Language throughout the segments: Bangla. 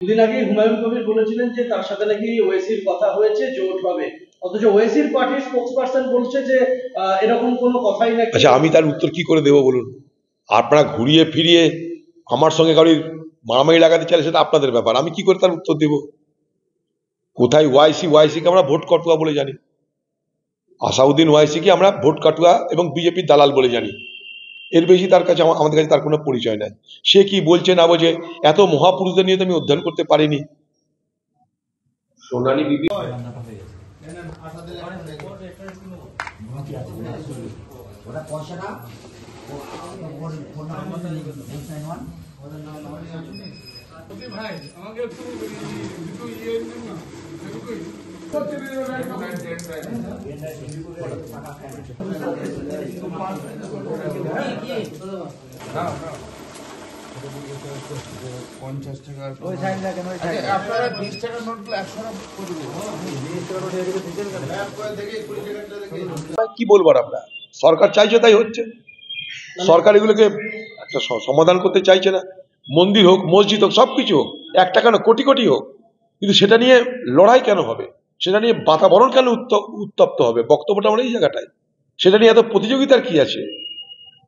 দুদিন আগে হুমায়ুন কবির বলেছিলেন যে তার সাথে নাকি ওয়েসির কথা হয়েছে, জোট হবে, অথচ ওয়েসির পার্টির স্পোকসপারসন বলছে যে এরকম কোনো কথাই নাকি। আচ্ছা, আমি তার উত্তর কি করে দেবো বলুন? আপনারা ঘুরিয়ে ফিরিয়ে আমার সঙ্গে কারোর মারামারি লাগাতে চাইলে সেটা আপনাদের ব্যাপার, আমি কি করে তার উত্তর দেব? কোথায় ওয়াইসিকে আমরা ভোট কাটুয়া বলে জানি, আসাউদ্দিন ওয়াইসিকে আমরা ভোট কাটুয়া এবং বিজেপির দালাল বলে জানি। এর বেশি তার কাছে আমাদের কাছে তার কোনো পরিচয় নাই। সে কি বলছে না বলছে, এত মহাপুরুষদের নিয়ে তো আমি অধ্যয়ন করতে পারিনি। সোনালী বিবি কি বলবার? আমরা সরকার চাইছে তাই হচ্ছে। সরকার এগুলোকে একটা সমাধান করতে চাইছে না। মন্দির হোক, মসজিদ হোক, সবকিছু হোক, একটা কেন কোটি কোটি হোক, কিন্তু সেটা নিয়ে লড়াই কেন হবে? সেটা নিয়ে বাতাবরণ কেন উত্তপ্ত হবে? বক্তব্যটা আমার এই জায়গাটায়। সেটা নিয়ে এত প্রতিযোগিতার কি আছে?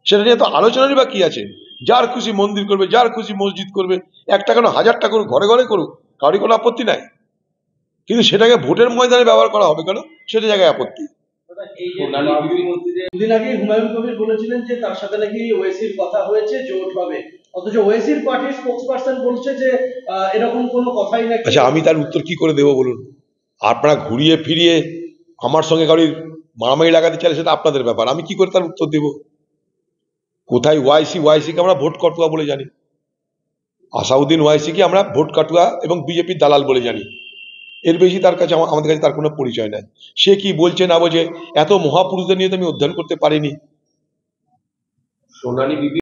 সেটা নিয়ে এত আলোচনারই বা কি আছে? যার খুশি মন্দির করবে, যার খুশি মসজিদ করবে, একটা কেন হাজারটা করুক, ঘরে ঘরে করুক, কারোর কোনো আপত্তি নাই। কিন্তু সেটাকে ভোটের ময়দানে ব্যবহার করা হবে কেন, সেটা জায়গায় আপত্তি। দুদিন আগে হুমায়ুন কবির বলেছিলেন যে তার সাথে নাকি ওয়েসির কথা হয়েছে, জোট হবে, অথচ ওয়েসির পার্টির স্পোকসপারসন বলছে যে এরকম কোনো কথাই নাকি। আচ্ছা, আমি তার উত্তর কি করে দেবো বলুন? আপনারা ঘুরিয়ে ফিরিয়ে আমার সঙ্গে কারোর মারামারি লাগাতে চাইলে সেটা আপনাদের ব্যাপার, আমি কি করে তার উত্তর দেব? কোথায় ওয়াইসিকে আমরা ভোট কাটুয়া বলে জানি, আসাউদ্দিন ওয়াইসিকে আমরা ভোট কাটুয়া এবং বিজেপির দালাল বলে জানি। এর বেশি তার কাছে আমাদের কাছে তার কোনো পরিচয় নাই। সে কি বলছে না বলছে, এত মহাপুরুষদের নিয়ে তো আমি অধ্যয়ন করতে পারিনি। সোনালী বিবি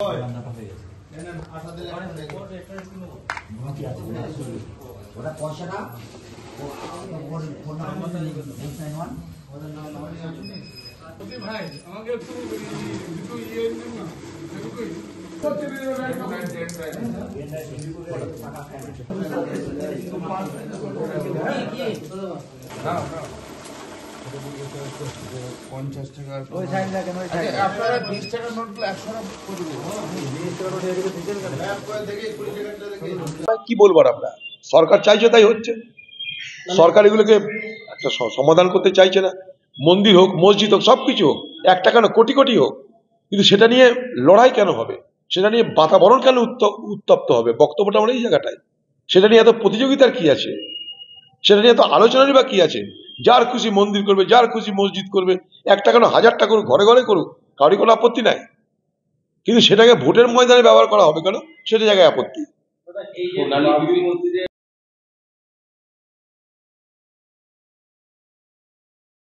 কি বলবার? আমরা সরকার চাইছে তাই হচ্ছে। সরকার এগুলোকে একটা সমাধান করতে চাইছে না। মন্দির হোক, মসজিদ হোক, সবকিছু হোক, একটা কেন কোটি কোটি হোক, কিন্তু সেটা নিয়ে লড়াই কেন হবে? সেটা নিয়ে বাতাবরণ কেন উত্তপ্ত হবে? বক্তব্যটা আমার এই জায়গাটায়। সেটা নিয়ে এত প্রতিযোগিতার কি আছে? সেটা নিয়ে এত আলোচনারই বা কি আছে? যার খুশি মন্দির করবে, যার খুশি মসজিদ করবে, একটা কেন হাজারটা করুক, ঘরে ঘরে করুক, কারোর কোনো আপত্তি নাই। কিন্তু সেটাকে ভোটের ময়দানে ব্যবহার করা হবে কেন, সেটা জায়গায় আপত্তি।